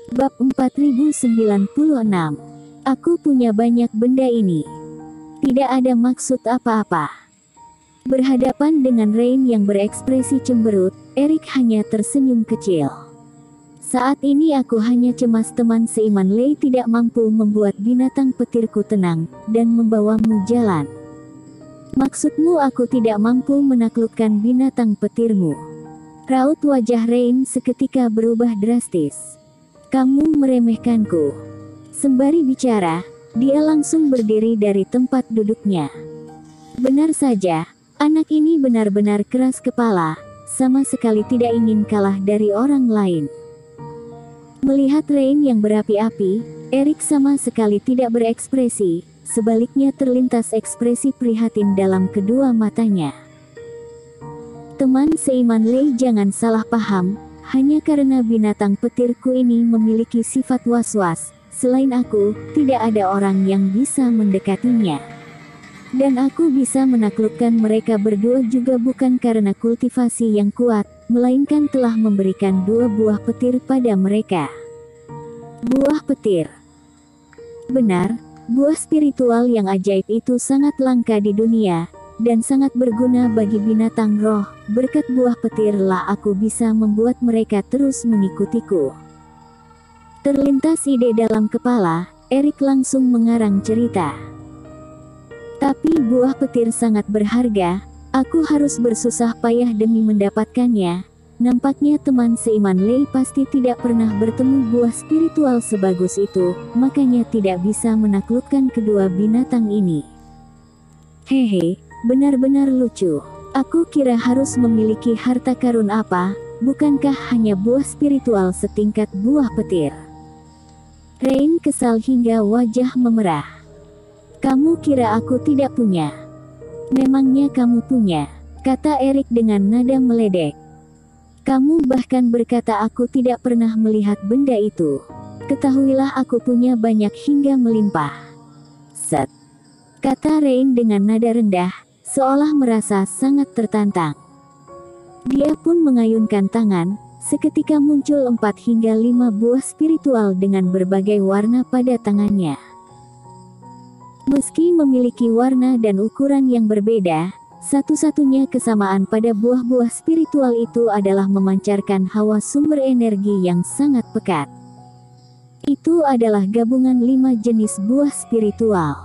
Bab 4096. Aku punya banyak benda ini. Tidak ada maksud apa-apa. Berhadapan dengan Rain yang berekspresi cemberut, Erik hanya tersenyum kecil. Saat ini aku hanya cemas teman seiman Lei tidak mampu membuat binatang petirku tenang, dan membawamu jalan. Maksudmu aku tidak mampu menaklukkan binatang petirmu? Raut wajah Rain seketika berubah drastis. Kamu meremehkanku. Sembari bicara, dia langsung berdiri dari tempat duduknya. Benar saja, anak ini benar-benar keras kepala, sama sekali tidak ingin kalah dari orang lain. Melihat Rain yang berapi-api, Erik sama sekali tidak berekspresi, sebaliknya terlintas ekspresi prihatin dalam kedua matanya. Teman seiman Lei, jangan salah paham, hanya karena binatang petirku ini memiliki sifat was-was, selain aku, tidak ada orang yang bisa mendekatinya. Dan aku bisa menaklukkan mereka berdua juga bukan karena kultivasi yang kuat, melainkan telah memberikan 2 buah petir pada mereka. Buah petir. Benar, buah spiritual yang ajaib itu sangat langka di dunia, dan sangat berguna bagi binatang roh. Berkat buah petirlah aku bisa membuat mereka terus mengikutiku. Terlintas ide dalam kepala, Erik langsung mengarang cerita. Tapi buah petir sangat berharga, aku harus bersusah payah demi mendapatkannya. Nampaknya teman seiman Lei pasti tidak pernah bertemu buah spiritual sebagus itu, makanya tidak bisa menaklukkan kedua binatang ini. Hehe, benar-benar lucu. Aku kira harus memiliki harta karun apa, bukankah hanya buah spiritual setingkat buah petir? Rain kesal hingga wajah memerah. Kamu kira aku tidak punya? Memangnya kamu punya, kata Erik dengan nada meledek. Kamu bahkan berkata aku tidak pernah melihat benda itu. Ketahuilah aku punya banyak hingga melimpah. Set, kata Rain dengan nada rendah, seolah merasa sangat tertantang. Dia pun mengayunkan tangan, seketika muncul 4 hingga 5 buah spiritual dengan berbagai warna pada tangannya. Meski memiliki warna dan ukuran yang berbeda, satu-satunya kesamaan pada buah-buah spiritual itu adalah memancarkan hawa sumber energi yang sangat pekat. Itu adalah gabungan 5 jenis buah spiritual.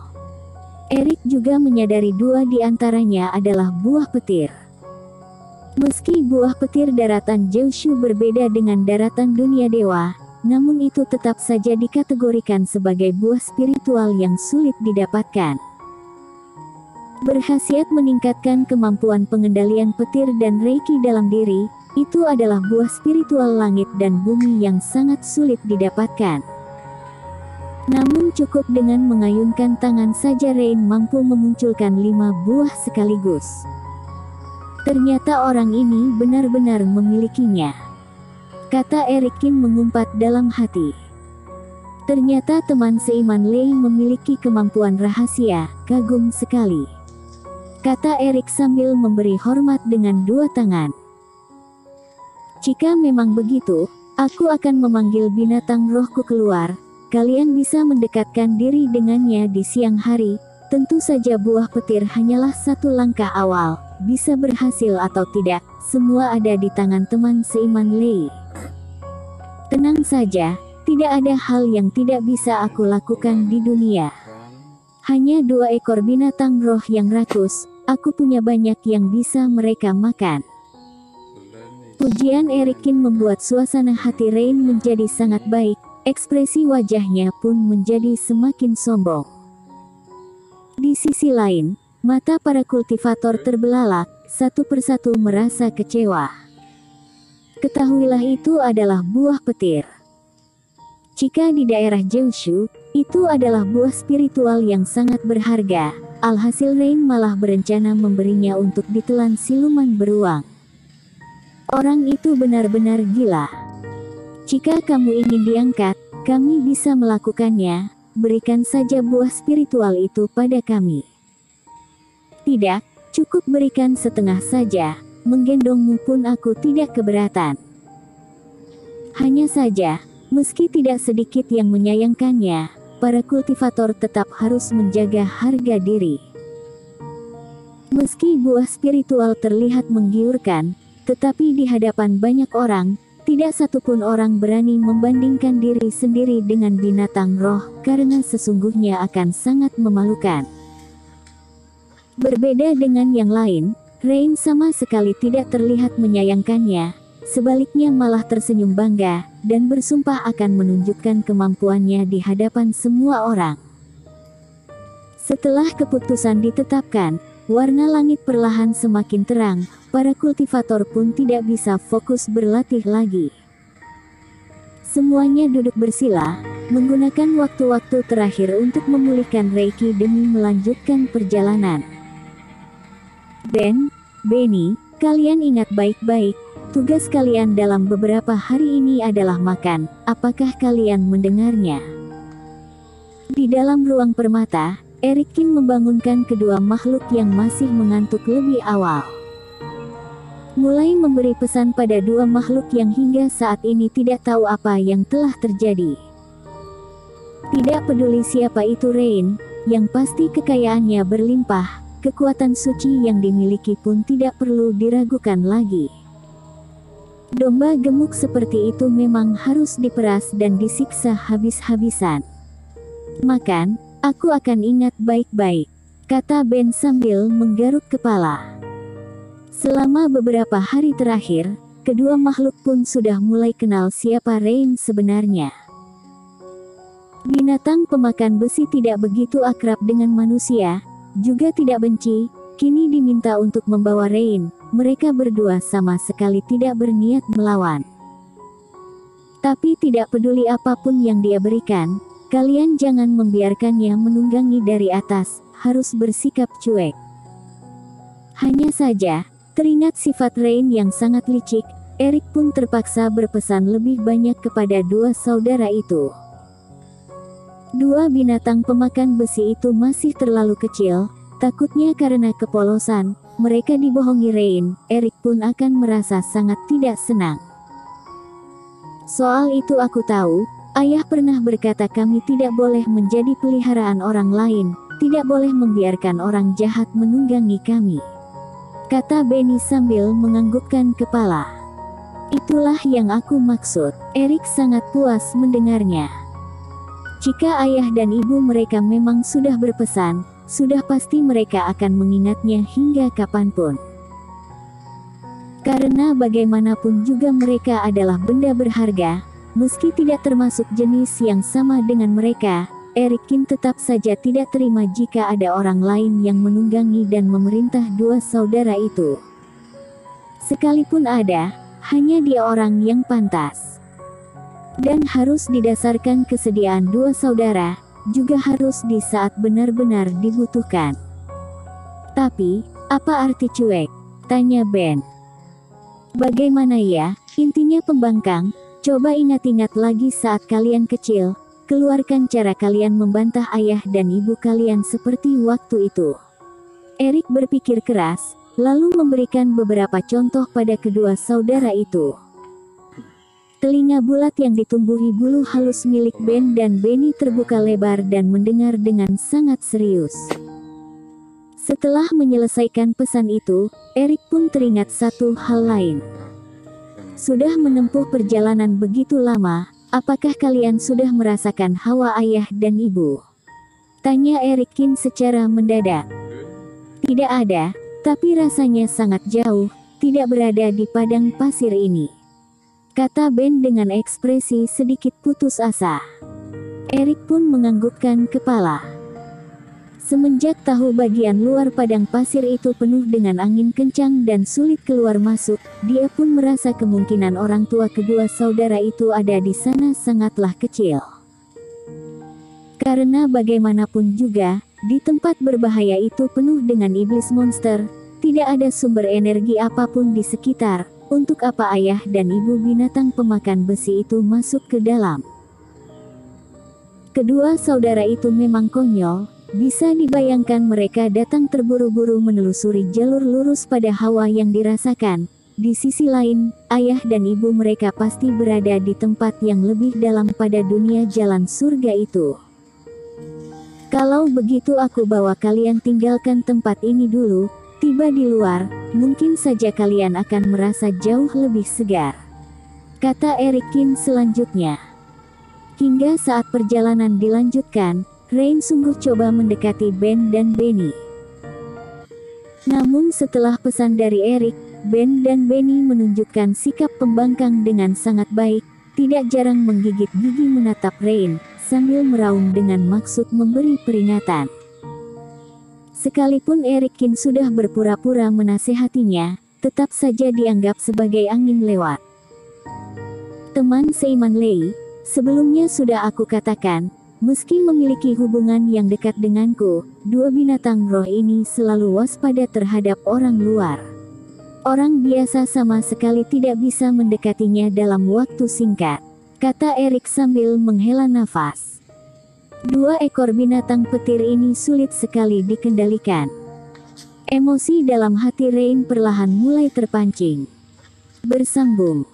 Erik juga menyadari 2 di antaranya adalah buah petir. Meski buah petir daratan Jiushu berbeda dengan daratan dunia dewa, namun itu tetap saja dikategorikan sebagai buah spiritual yang sulit didapatkan. Berkhasiat meningkatkan kemampuan pengendalian petir dan reiki dalam diri, itu adalah buah spiritual langit dan bumi yang sangat sulit didapatkan. Namun cukup dengan mengayunkan tangan saja Rain mampu memunculkan 5 buah sekaligus. Ternyata orang ini benar-benar memilikinya, kata Erikin mengumpat dalam hati. Ternyata teman seiman Lei memiliki kemampuan rahasia, kagum sekali, kata Erik sambil memberi hormat dengan 2 tangan. Jika memang begitu, aku akan memanggil binatang rohku keluar. Kalian bisa mendekatkan diri dengannya di siang hari. Tentu saja buah petir hanyalah satu langkah awal. Bisa berhasil atau tidak, semua ada di tangan teman seiman Lei. Tenang saja, tidak ada hal yang tidak bisa aku lakukan di dunia. Hanya 2 ekor binatang roh yang rakus, aku punya banyak yang bisa mereka makan. Pujian Erikin membuat suasana hati Rain menjadi sangat baik, ekspresi wajahnya pun menjadi semakin sombong. Di sisi lain, mata para kultivator terbelalak, satu persatu merasa kecewa. Ketahuilah itu adalah buah petir. Jika di daerah Jiushu, itu adalah buah spiritual yang sangat berharga, alhasil Rain malah berencana memberinya untuk ditelan siluman beruang. Orang itu benar-benar gila. Jika kamu ingin diangkat, kami bisa melakukannya, berikan saja buah spiritual itu pada kami. Tidak, cukup berikan setengah saja, menggendongmu pun aku tidak keberatan. Hanya saja, Meski tidak sedikit yang menyayangkannya, para kultivator tetap harus menjaga harga diri. Meski buah spiritual terlihat menggiurkan, tetapi di hadapan banyak orang, tidak satupun orang berani membandingkan diri sendiri dengan binatang roh, karena sesungguhnya akan sangat memalukan. Berbeda dengan yang lain, Rain sama sekali tidak terlihat menyayangkannya, sebaliknya malah tersenyum bangga, dan bersumpah akan menunjukkan kemampuannya di hadapan semua orang. Setelah keputusan ditetapkan, warna langit perlahan semakin terang, para kultivator pun tidak bisa fokus berlatih lagi. Semuanya duduk bersila, menggunakan waktu-waktu terakhir untuk memulihkan Reiki demi melanjutkan perjalanan. Ben, Benny, kalian ingat baik-baik, tugas kalian dalam beberapa hari ini adalah makan, apakah kalian mendengarnya? Di dalam ruang permata, Erikin membangunkan kedua makhluk yang masih mengantuk lebih awal. Mulai memberi pesan pada dua makhluk yang hingga saat ini tidak tahu apa yang telah terjadi. Tidak peduli siapa itu Rain, yang pasti kekayaannya berlimpah, kekuatan suci yang dimiliki pun tidak perlu diragukan lagi. Domba gemuk seperti itu memang harus diperas dan disiksa habis-habisan. Makan, aku akan ingat baik-baik, kata Ben sambil menggaruk kepala. Selama beberapa hari terakhir, kedua makhluk pun sudah mulai kenal siapa Rain sebenarnya. Binatang pemakan besi tidak begitu akrab dengan manusia, juga tidak benci, kini diminta untuk membawa Rain. Mereka berdua sama sekali tidak berniat melawan. Tapi tidak peduli apapun yang dia berikan, kalian jangan membiarkannya menunggangi dari atas, harus bersikap cuek. Hanya saja, teringat sifat Rain yang sangat licik, Erik pun terpaksa berpesan lebih banyak kepada dua saudara itu. Dua binatang pemakan besi itu masih terlalu kecil, takutnya karena kepolosan, mereka dibohongi Rain. Erik pun akan merasa sangat tidak senang. Soal itu aku tahu, ayah pernah berkata kami tidak boleh menjadi peliharaan orang lain, tidak boleh membiarkan orang jahat menunggangi kami, kata Benny sambil menganggukkan kepala. Itulah yang aku maksud. Erik sangat puas mendengarnya. Jika ayah dan ibu mereka memang sudah berpesan, sudah pasti mereka akan mengingatnya hingga kapanpun. Karena bagaimanapun juga mereka adalah benda berharga, meski tidak termasuk jenis yang sama dengan mereka, Erikin tetap saja tidak terima jika ada orang lain yang menunggangi dan memerintah dua saudara itu. Sekalipun ada, hanya dia orang yang pantas. Dan harus didasarkan kesediaan dua saudara, juga harus di saat benar-benar dibutuhkan. Tapi, apa arti cuek? Tanya Ben. Bagaimana ya, intinya pembangkang, coba ingat-ingat lagi saat kalian kecil, keluarkan cara kalian membantah ayah dan ibu kalian seperti waktu itu. Erik berpikir keras, lalu memberikan beberapa contoh pada kedua saudara itu. Telinga bulat yang ditumbuhi bulu halus milik Ben dan Benny terbuka lebar dan mendengar dengan sangat serius. Setelah menyelesaikan pesan itu, Erik pun teringat satu hal lain. Sudah menempuh perjalanan begitu lama, apakah kalian sudah merasakan hawa ayah dan ibu? Tanya Erikin secara mendadak. Tidak ada, tapi rasanya sangat jauh, tidak berada di padang pasir ini, kata Ben dengan ekspresi sedikit putus asa. Erik pun menganggukkan kepala. Semenjak tahu bagian luar padang pasir itu penuh dengan angin kencang dan sulit keluar masuk, dia pun merasa kemungkinan orang tua kedua saudara itu ada di sana sangatlah kecil. Karena bagaimanapun juga, di tempat berbahaya itu penuh dengan iblis monster, tidak ada sumber energi apapun di sekitar. Untuk apa ayah dan ibu binatang pemakan besi itu masuk ke dalam? Kedua saudara itu memang konyol, bisa dibayangkan mereka datang terburu-buru menelusuri jalur lurus pada hawa yang dirasakan, di sisi lain, ayah dan ibu mereka pasti berada di tempat yang lebih dalam pada dunia jalan surga itu. Kalau begitu aku bawa kalian tinggalkan tempat ini dulu, tiba di luar, mungkin saja kalian akan merasa jauh lebih segar. Kata Erikin selanjutnya. Hingga saat perjalanan dilanjutkan, Rain sungguh coba mendekati Ben dan Benny. Namun setelah pesan dari Erik, Ben dan Benny menunjukkan sikap pembangkang dengan sangat baik, tidak jarang menggigit gigi menatap Rain, sambil meraung dengan maksud memberi peringatan. Sekalipun Erikin sudah berpura-pura menasehatinya, tetap saja dianggap sebagai angin lewat. Teman seiman Lei, sebelumnya sudah aku katakan, meski memiliki hubungan yang dekat denganku, dua binatang roh ini selalu waspada terhadap orang luar. Orang biasa sama sekali tidak bisa mendekatinya dalam waktu singkat, kata Erik sambil menghela nafas. Dua ekor binatang petir ini sulit sekali dikendalikan. Emosi dalam hati Rain perlahan mulai terpancing. Bersambung.